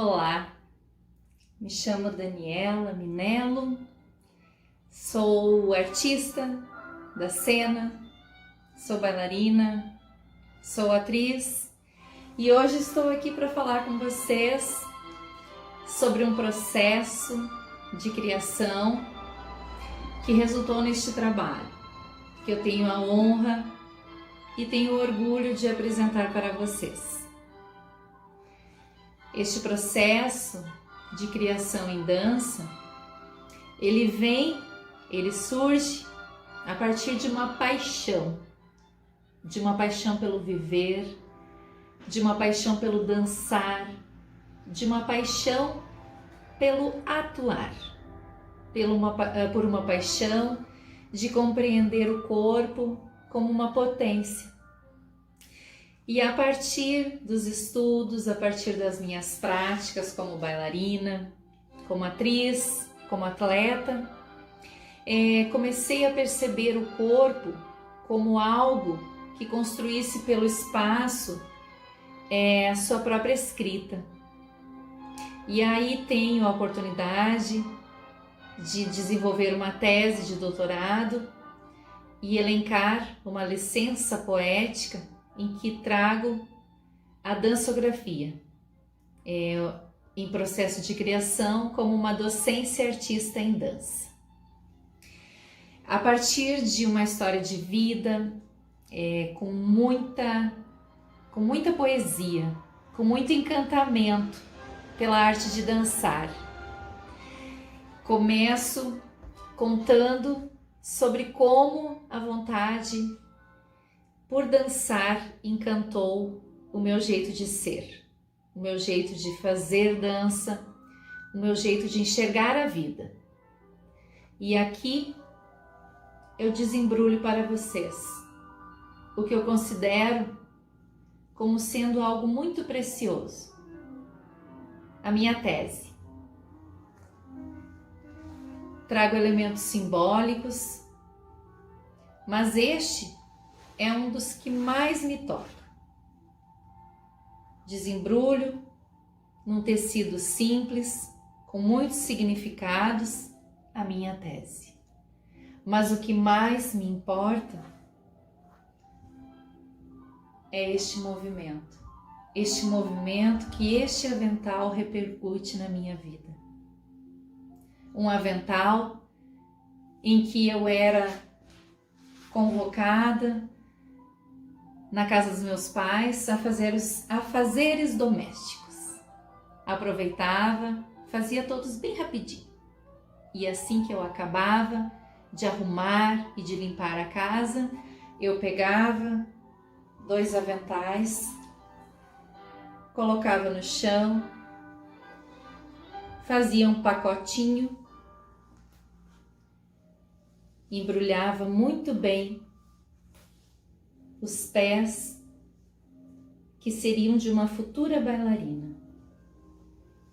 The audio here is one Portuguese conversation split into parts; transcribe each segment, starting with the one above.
Olá, me chamo Daniela Minello, sou artista da cena, sou bailarina, sou atriz e hoje estou aqui para falar com vocês sobre um processo de criação que resultou neste trabalho, que eu tenho a honra e tenho o orgulho de apresentar para vocês. Este processo de criação em dança, ele surge a partir de uma paixão pelo viver, de uma paixão pelo dançar, de uma paixão pelo atuar, por uma paixão de compreender o corpo como uma potência. E a partir dos estudos, a partir das minhas práticas como bailarina, como atriz, como atleta, comecei a perceber o corpo como algo que construísse pelo espaço a sua própria escrita. E aí tenho a oportunidade de desenvolver uma tese de doutorado e elencar uma licença poética em que trago a dancografia em processo de criação como uma docência artista em dança. A partir de uma história de vida com muita poesia, com muito encantamento pela arte de dançar. Começo contando sobre como a vontade por dançar encantou o meu jeito de ser, o meu jeito de fazer dança, o meu jeito de enxergar a vida. E aqui eu desembrulho para vocês o que eu considero como sendo algo muito precioso, a minha tese. Trago elementos simbólicos, mas este é um dos que mais me toca. Desembrulho num tecido simples, com muitos significados, a minha tese. Mas o que mais me importa é este movimento que este avental repercute na minha vida. Um avental em que eu era convocada na casa dos meus pais a fazeres domésticos. Aproveitava, fazia todos bem rapidinho. E assim que eu acabava de arrumar e de limpar a casa, eu pegava 2 aventais, colocava no chão, fazia um pacotinho, embrulhava muito bem os pés que seriam de uma futura bailarina,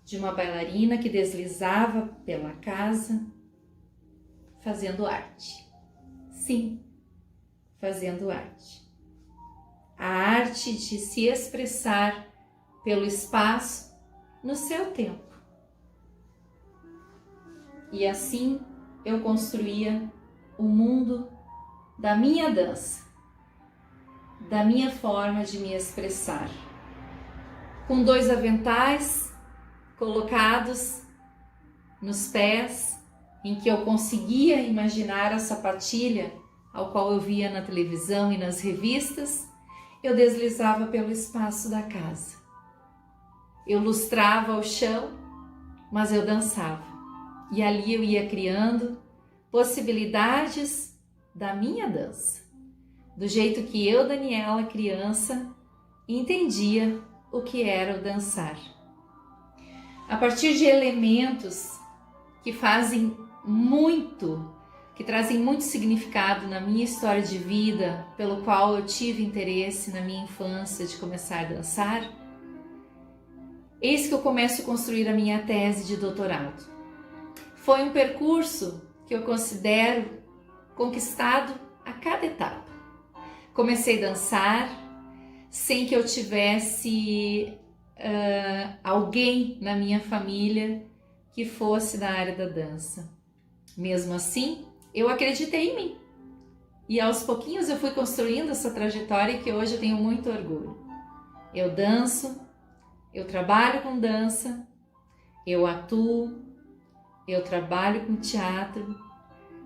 de uma bailarina que deslizava pela casa fazendo arte. Sim, fazendo arte. A arte de se expressar pelo espaço no seu tempo. E assim eu construía o mundo da minha dança, da minha forma de me expressar. Com 2 aventais colocados nos pés, em que eu conseguia imaginar a sapatilha ao qual eu via na televisão e nas revistas, eu deslizava pelo espaço da casa. Eu lustrava o chão, mas eu dançava. E ali eu ia criando possibilidades da minha dança, do jeito que eu, Daniela, criança, entendia o que era o dançar. A partir de elementos que trazem muito significado na minha história de vida, pelo qual eu tive interesse na minha infância de começar a dançar, eis que eu começo a construir a minha tese de doutorado. Foi um percurso que eu considero conquistado a cada etapa. Comecei a dançar sem que eu tivesse alguém na minha família que fosse da área da dança. Mesmo assim, eu acreditei em mim. E aos pouquinhos eu fui construindo essa trajetória que hoje eu tenho muito orgulho. Eu danço, eu trabalho com dança, eu atuo, eu trabalho com teatro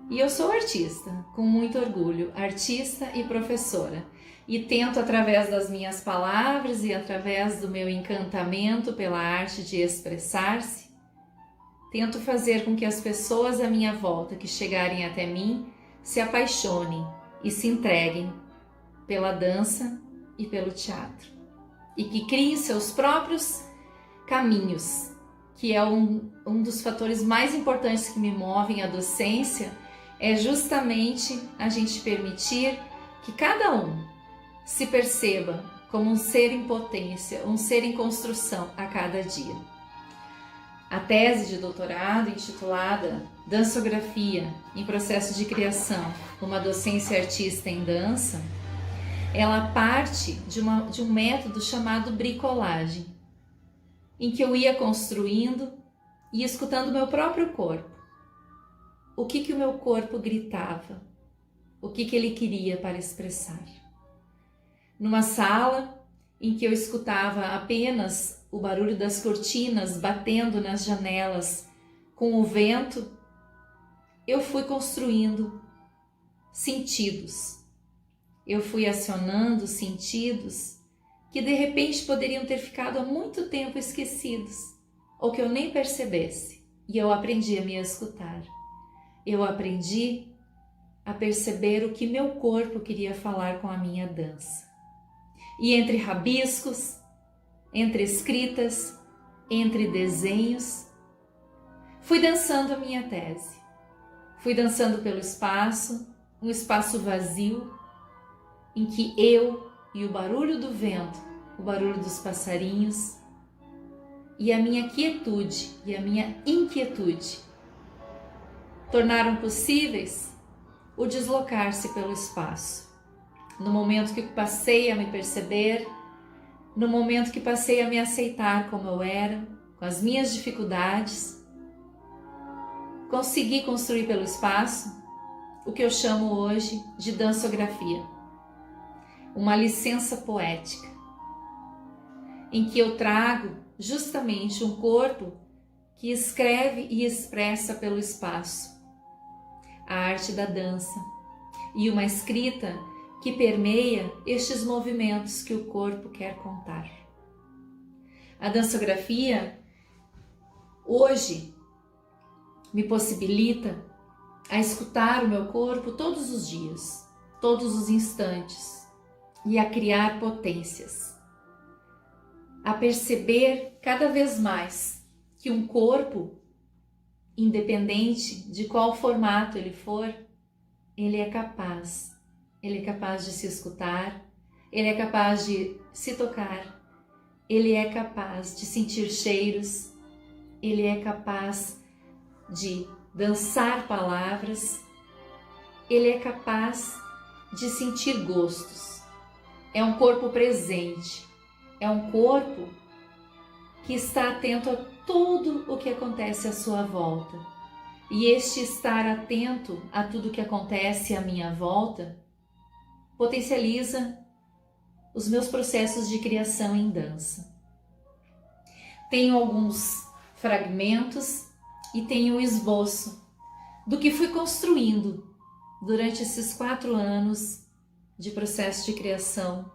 e eu sou artista, com muito orgulho, artista e professora. E tento, através das minhas palavras e através do meu encantamento pela arte de expressar-se, tento fazer com que as pessoas à minha volta que chegarem até mim se apaixonem e se entreguem pela dança e pelo teatro. E que criem seus próprios caminhos, que é um dos fatores mais importantes que me movem à docência, é justamente a gente permitir que cada um se perceba como um ser em potência, um ser em construção a cada dia. A tese de doutorado, intitulada Dançografia em Processo de Criação, uma docência artista em dança, ela parte de um método chamado bricolagem, em que eu ia construindo e escutando o meu próprio corpo. O que o meu corpo gritava, o que ele queria para expressar. Numa sala em que eu escutava apenas o barulho das cortinas batendo nas janelas com o vento, eu fui construindo sentidos. Eu fui acionando sentidos que de repente poderiam ter ficado há muito tempo esquecidos, ou que eu nem percebesse. E eu aprendi a me escutar. Eu aprendi a perceber o que meu corpo queria falar com a minha dança. E entre rabiscos, entre escritas, entre desenhos, fui dançando a minha tese. Fui dançando pelo espaço, um espaço vazio, em que eu e o barulho do vento, o barulho dos passarinhos, e a minha quietude e a minha inquietude tornaram possíveis o deslocar-se pelo espaço. No momento que passei a me perceber, no momento que passei a me aceitar como eu era, com as minhas dificuldades, consegui construir pelo espaço o que eu chamo hoje de dançografia, uma licença poética, em que eu trago justamente um corpo que escreve e expressa pelo espaço a arte da dança e uma escrita que permeia estes movimentos que o corpo quer contar. A dançografia hoje me possibilita a escutar o meu corpo todos os dias, todos os instantes, e a criar potências, a perceber cada vez mais que um corpo, independente de qual formato ele for, ele é capaz de se escutar, ele é capaz de se tocar, ele é capaz de sentir cheiros, ele é capaz de dançar palavras, ele é capaz de sentir gostos. É um corpo presente, é um corpo que está atento a tudo o que acontece à sua volta. E este estar atento a tudo o que acontece à minha volta potencializa os meus processos de criação em dança. Tenho alguns fragmentos e tenho um esboço do que fui construindo durante esses 4 anos de processo de criação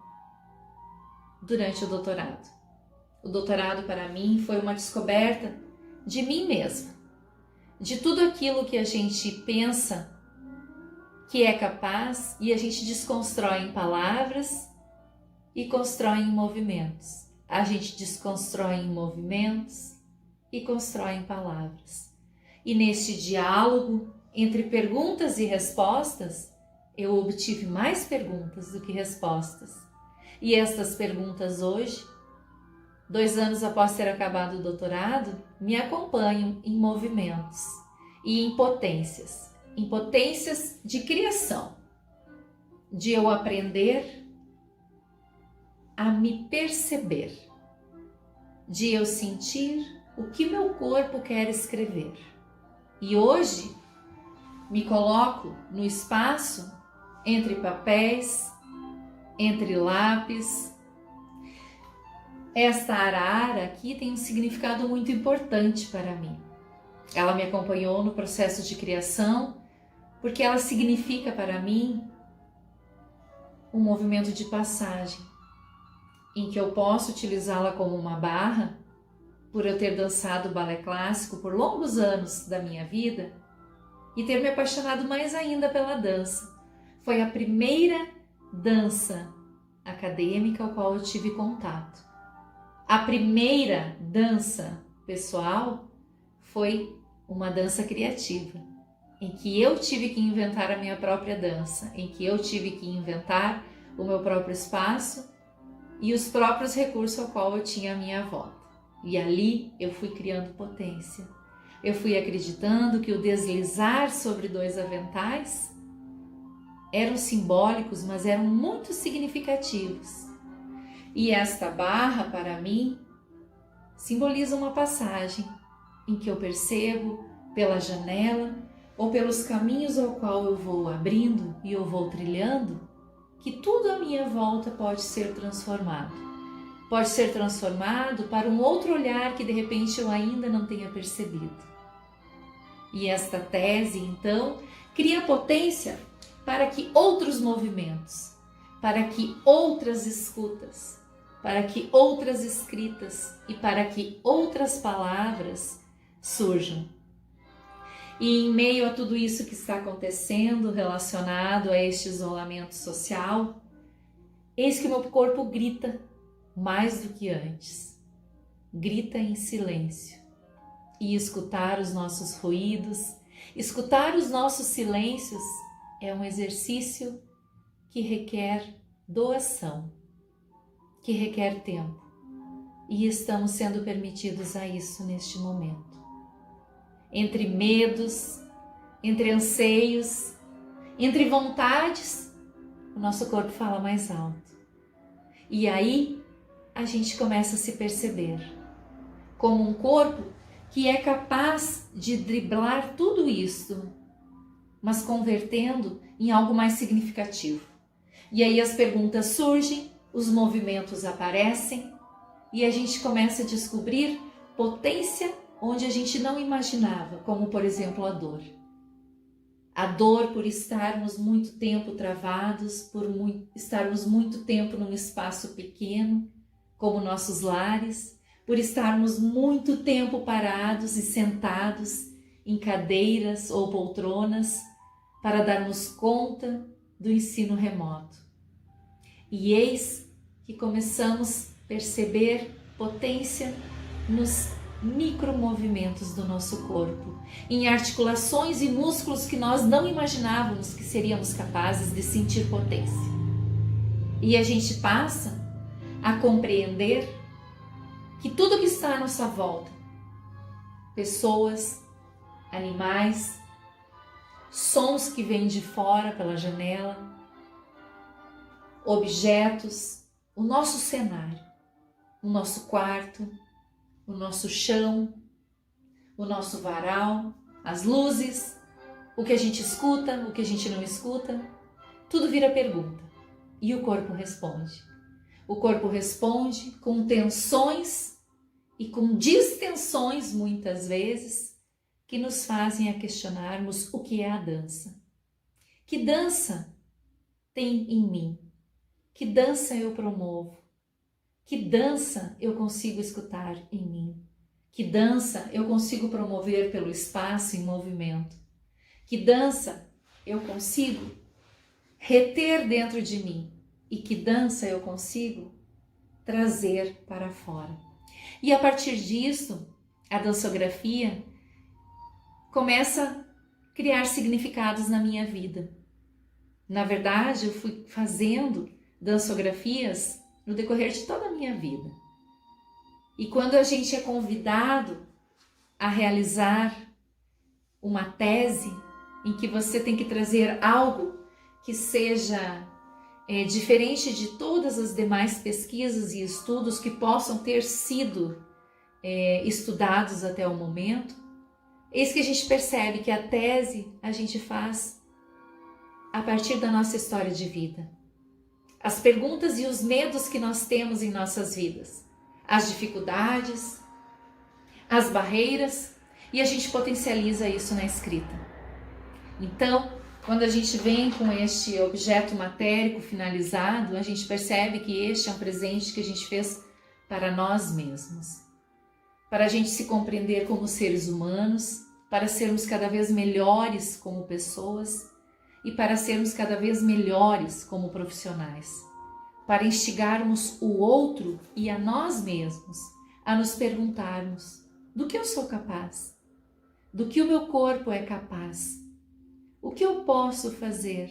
durante o doutorado. O doutorado para mim foi uma descoberta de mim mesma, de tudo aquilo que a gente pensa que é capaz e a gente desconstrói em palavras e constrói em movimentos. A gente desconstrói em movimentos e constrói em palavras. E neste diálogo entre perguntas e respostas, eu obtive mais perguntas do que respostas. E estas perguntas hoje, 2 anos após ter acabado o doutorado, me acompanham em movimentos e em potências de criação, de eu aprender a me perceber de eu sentir o que meu corpo quer escrever. E hoje me coloco no espaço entre papéis, entre lápis. Esta arara aqui tem um significado muito importante para mim. Ela me acompanhou no processo de criação, porque ela significa para mim um movimento de passagem, em que eu posso utilizá-la como uma barra, por eu ter dançado balé clássico por longos anos da minha vida e ter me apaixonado mais ainda pela dança. Foi a primeira dança acadêmica ao qual eu tive contato. A primeira dança pessoal foi uma dança criativa, em que eu tive que inventar a minha própria dança, em que eu tive que inventar o meu próprio espaço e os próprios recursos ao qual eu tinha à minha volta. E ali eu fui criando potência. Eu fui acreditando que o deslizar sobre 2 aventais eram simbólicos, mas eram muito significativos. E esta barra, para mim, simboliza uma passagem em que eu percebo pela janela ou pelos caminhos ao qual eu vou abrindo e eu vou trilhando, que tudo à minha volta pode ser transformado. Pode ser transformado para um outro olhar que de repente eu ainda não tenha percebido. E esta tese, então, cria potência para que outros movimentos, para que outras escutas, para que outras escritas e para que outras palavras surjam. E em meio a tudo isso que está acontecendo relacionado a este isolamento social, eis que o meu corpo grita mais do que antes. Grita em silêncio. E escutar os nossos ruídos, escutar os nossos silêncios é um exercício que requer doação, que requer tempo. E estamos sendo permitidos a isso neste momento. Entre medos, entre anseios, entre vontades, o nosso corpo fala mais alto. E aí a gente começa a se perceber como um corpo que é capaz de driblar tudo isso, mas convertendo em algo mais significativo. E aí as perguntas surgem, os movimentos aparecem e a gente começa a descobrir potência onde a gente não imaginava, como por exemplo a dor. A dor por estarmos muito tempo travados, por estarmos muito tempo num espaço pequeno, como nossos lares, por estarmos muito tempo parados e sentados em cadeiras ou poltronas para darmos conta do ensino remoto. E eis que começamos a perceber potência nos micromovimentos do nosso corpo, em articulações e músculos que nós não imaginávamos que seríamos capazes de sentir potência. E a gente passa a compreender que tudo que está à nossa volta, pessoas, animais, sons que vêm de fora pela janela, objetos, o nosso cenário, o nosso quarto, o nosso chão, o nosso varal, as luzes, o que a gente escuta, o que a gente não escuta, tudo vira pergunta e o corpo responde. O corpo responde com tensões e com distensões, muitas vezes, que nos fazem a questionarmos o que é a dança. Que dança tem em mim? Que dança eu promovo? Que dança eu consigo escutar em mim? Que dança eu consigo promover pelo espaço em movimento? Que dança eu consigo reter dentro de mim? E que dança eu consigo trazer para fora? E a partir disso, a dancografia começa a criar significados na minha vida. Na verdade, eu fui fazendo dançografias no decorrer de toda a minha vida. E quando a gente é convidado a realizar uma tese em que você tem que trazer algo que seja diferente de todas as demais pesquisas e estudos que possam ter sido estudados até o momento, eis que a gente percebe que a tese a gente faz a partir da nossa história de vida. As perguntas e os medos que nós temos em nossas vidas, as dificuldades, as barreiras, e a gente potencializa isso na escrita. Então, quando a gente vem com este objeto matérico finalizado, a gente percebe que este é um presente que a gente fez para nós mesmos, para a gente se compreender como seres humanos, para sermos cada vez melhores como pessoas e para sermos cada vez melhores como profissionais, para instigarmos o outro e a nós mesmos a nos perguntarmos: do que eu sou capaz? Do que o meu corpo é capaz? O que eu posso fazer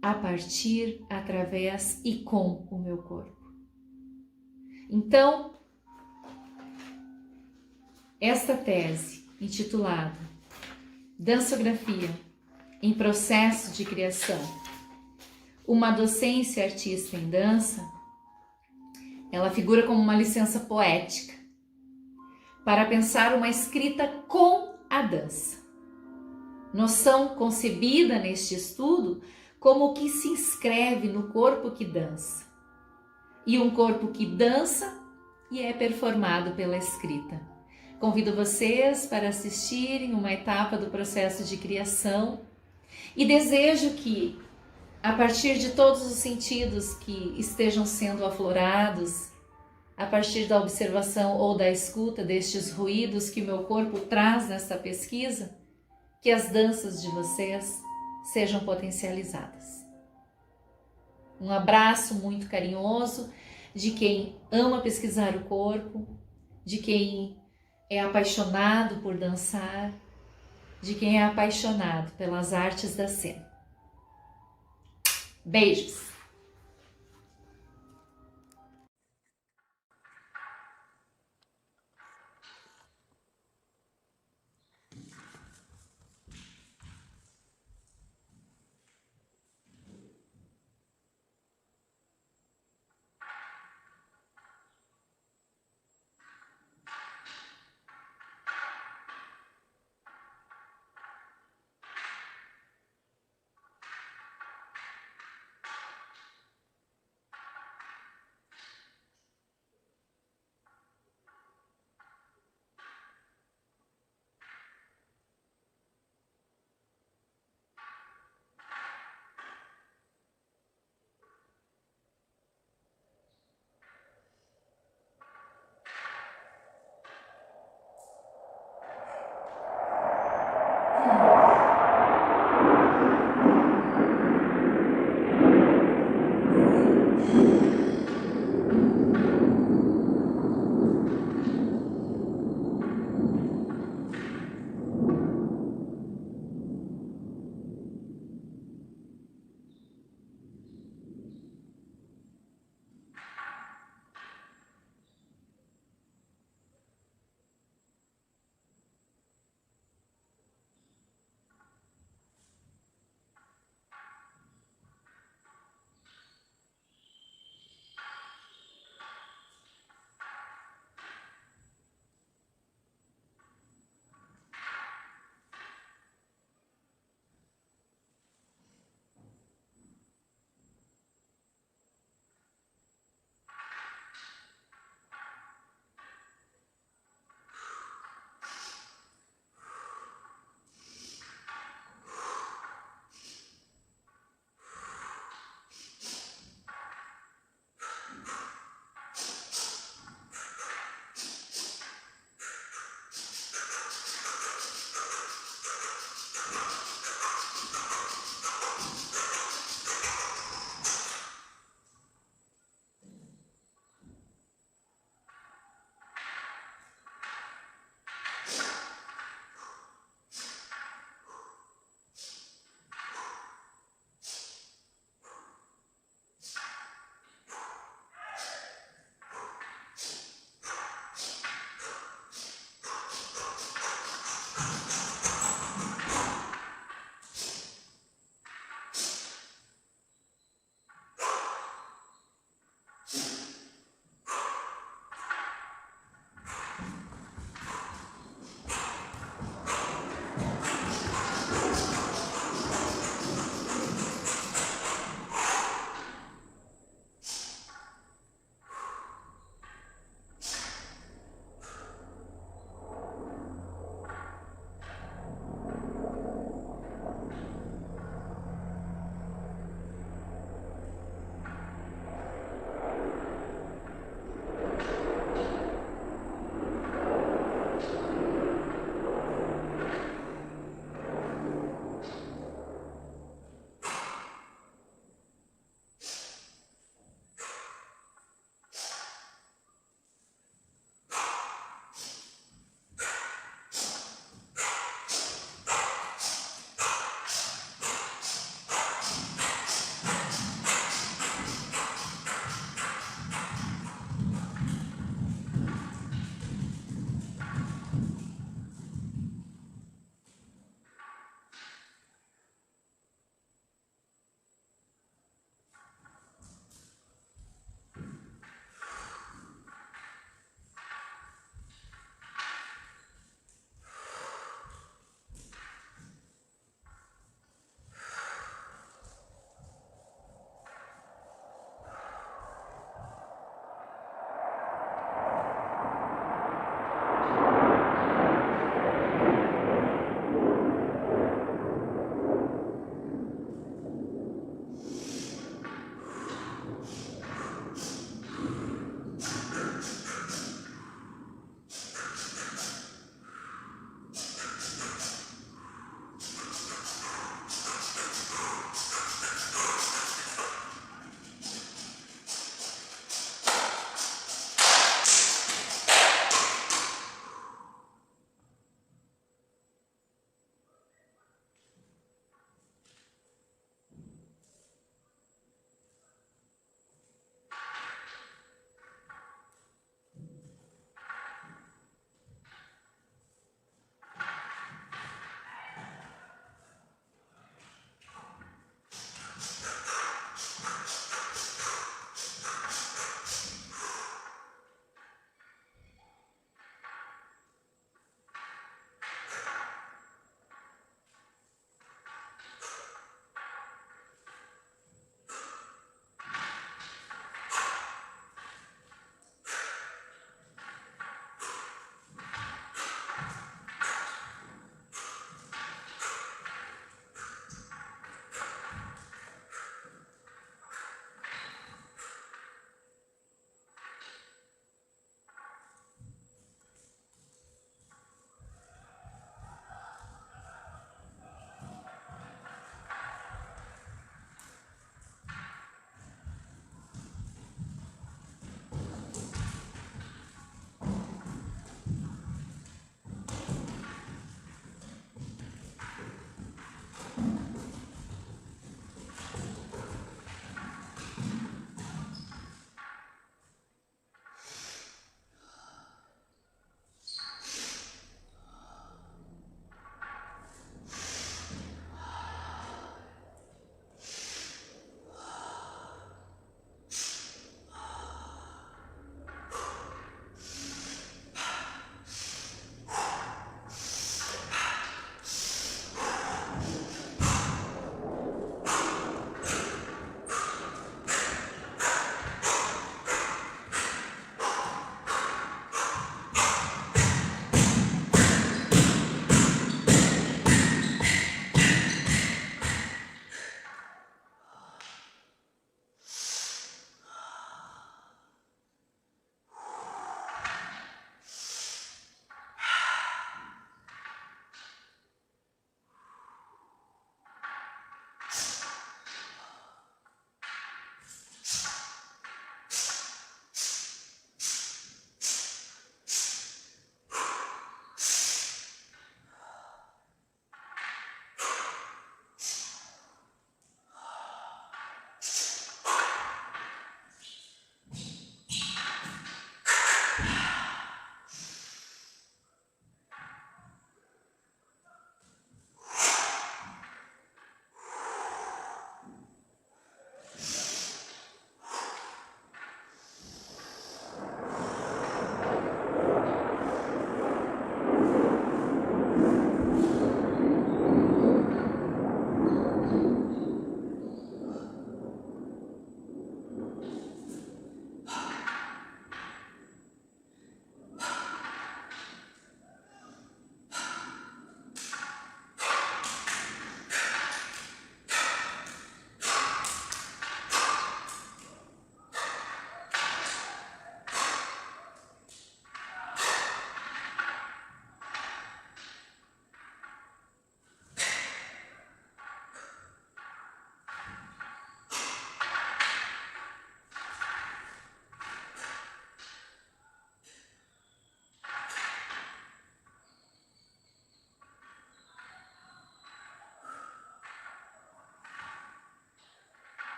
a partir, através e com o meu corpo? Então, esta tese, intitulada Dansografia em Processo de Criação, uma docência artista em dança, ela figura como uma licença poética para pensar uma escrita com a dança. Noção concebida neste estudo como o que se inscreve no corpo que dança, e um corpo que dança e é performado pela escrita. Convido vocês para assistirem uma etapa do processo de criação e desejo que, a partir de todos os sentidos que estejam sendo aflorados, a partir da observação ou da escuta destes ruídos que o meu corpo traz nesta pesquisa, que as danças de vocês sejam potencializadas. Um abraço muito carinhoso de quem ama pesquisar o corpo, de quem é apaixonado por dançar, de quem é apaixonado pelas artes da cena. Beijos!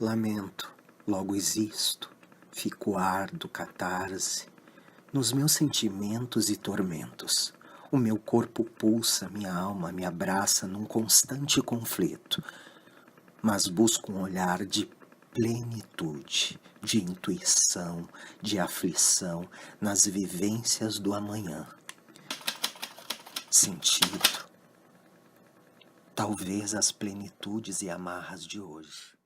Lamento, logo existo, fico ardo, catarse, nos meus sentimentos e tormentos. O meu corpo pulsa, minha alma me abraça num constante conflito, mas busco um olhar de plenitude, de intuição, de aflição nas vivências do amanhã. Sentido, talvez as plenitudes e amarras de hoje.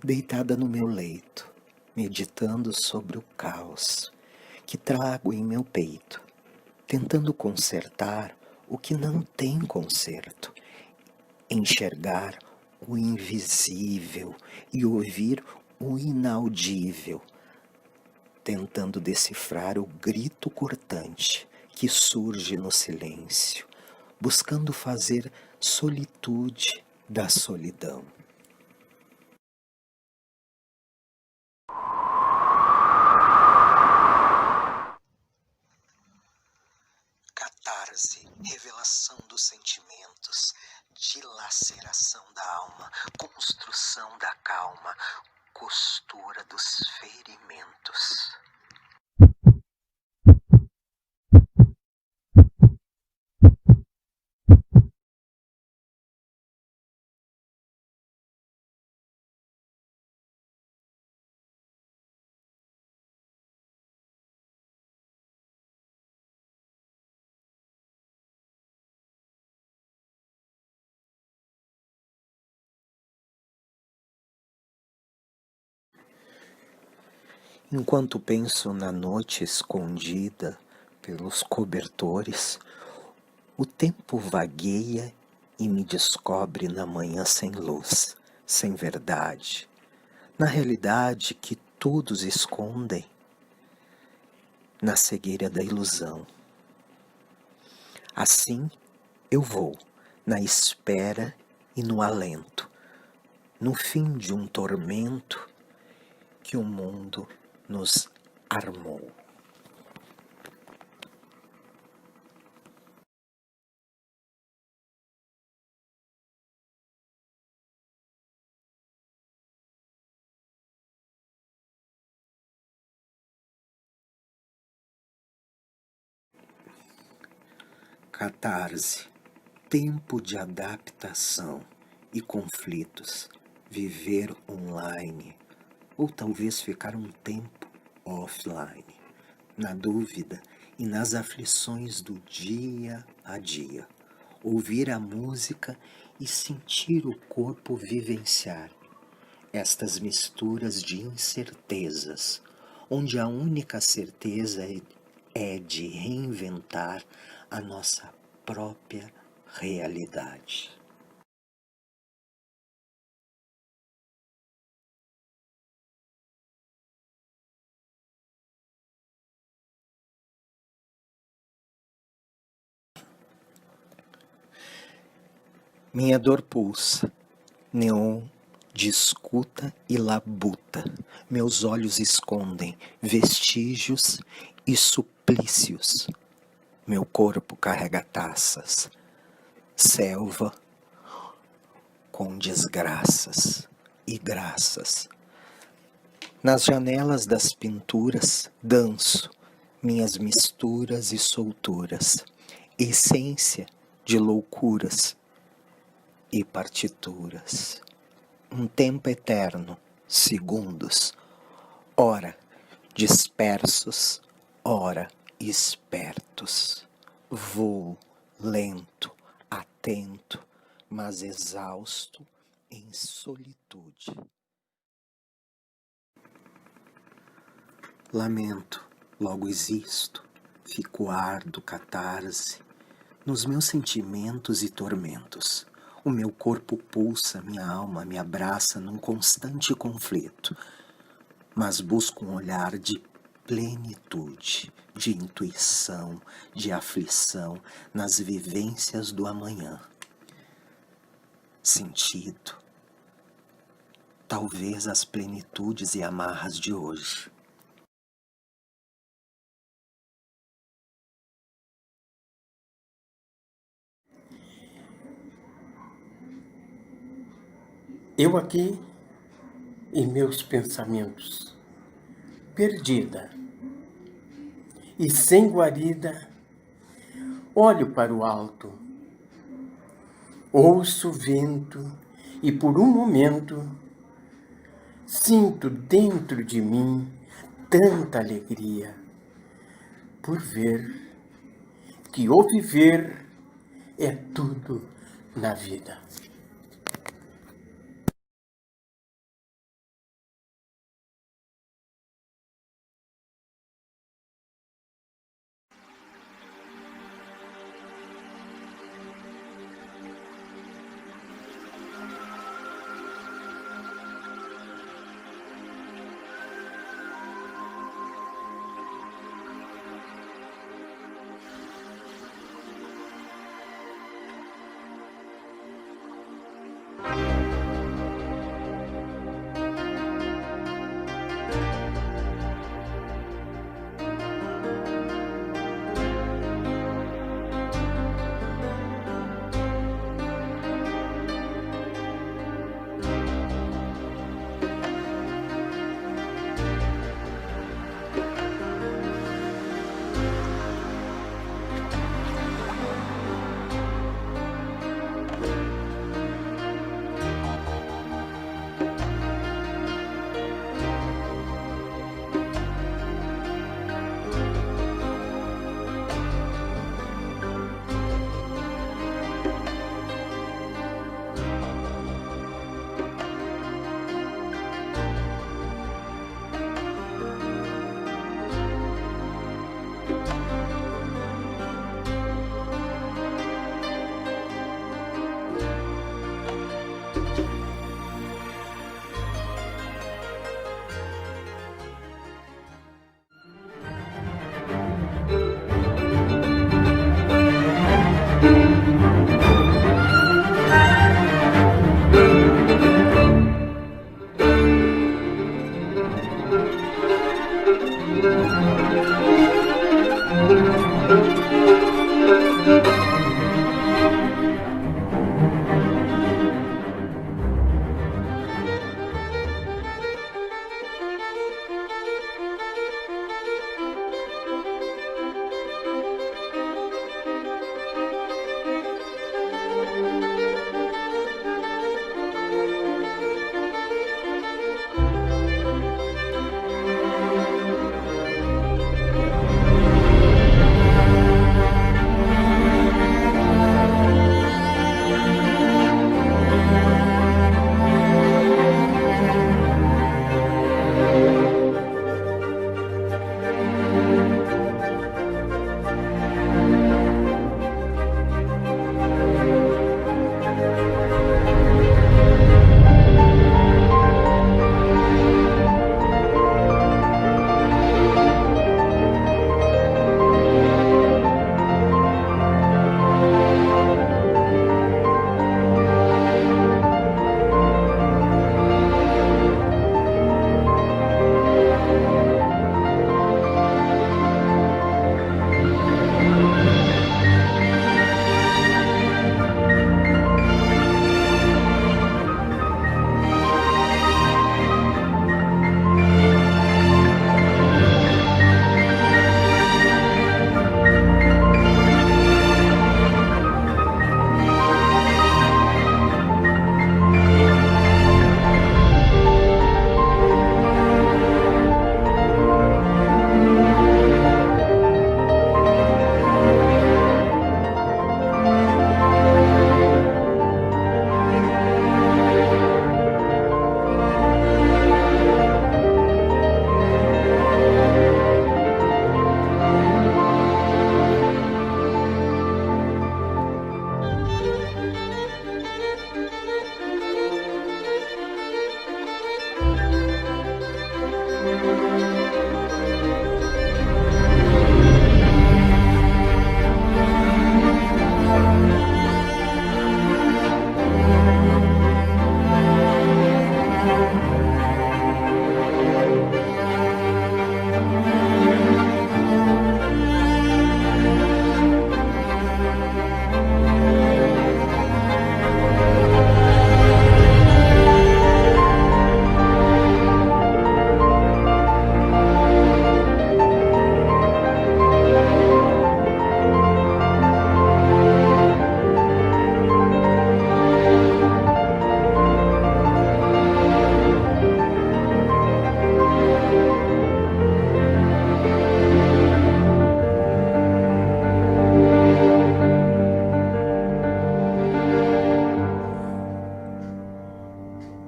deitada no meu leito, meditando sobre o caos que trago em meu peito, tentando consertar o que não tem conserto, enxergar o invisível e ouvir o inaudível, tentando decifrar o grito cortante que surge no silêncio, buscando fazer solitude da solidão. Catarse, revelação dos sentimentos, dilaceração da alma, construção da calma, costura dos ferimentos. Enquanto penso na noite escondida pelos cobertores, o tempo vagueia e me descobre na manhã sem luz, sem verdade, na realidade que todos escondem, na cegueira da ilusão. Assim eu vou, na espera e no alento, no fim de um tormento que o mundo nos armou. Catarse, tempo de adaptação e conflitos, viver online, ou talvez ficar um tempo offline, na dúvida e nas aflições do dia a dia, ouvir a música e sentir o corpo vivenciar estas misturas de incertezas, onde a única certeza é de reinventar a nossa própria realidade. Minha dor pulsa, neon de escuta e labuta. Meus olhos escondem vestígios e suplícios. Meu corpo carrega taças, selva com desgraças e graças. Nas janelas das pinturas danço minhas misturas e solturas, essência de loucuras e partituras. Um tempo eterno, segundos, ora dispersos, ora espertos. Voo lento, atento, mas exausto em solitude. Lamento, logo existo, fico ardo catarse, nos meus sentimentos e tormentos. O meu corpo pulsa, minha alma me abraça num constante conflito, mas busco um olhar de plenitude, de intuição, de aflição nas vivências do amanhã. Sentido, talvez as plenitudes e amarras de hoje. Eu aqui em meus pensamentos, perdida e sem guarida, olho para o alto, ouço o vento e por um momento sinto dentro de mim tanta alegria por ver que o viver é tudo na vida.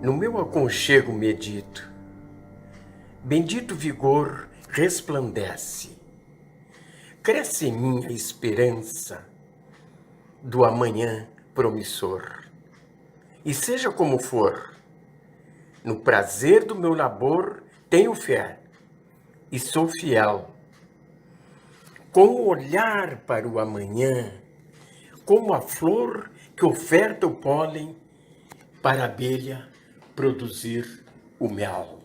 No meu aconchego medito, bendito vigor resplandece, cresce em mim a esperança do amanhã promissor. E seja como for, no prazer do meu labor tenho fé e sou fiel. Com o olhar para o amanhã, como a flor que oferta o pólen para a abelha produzir o mel.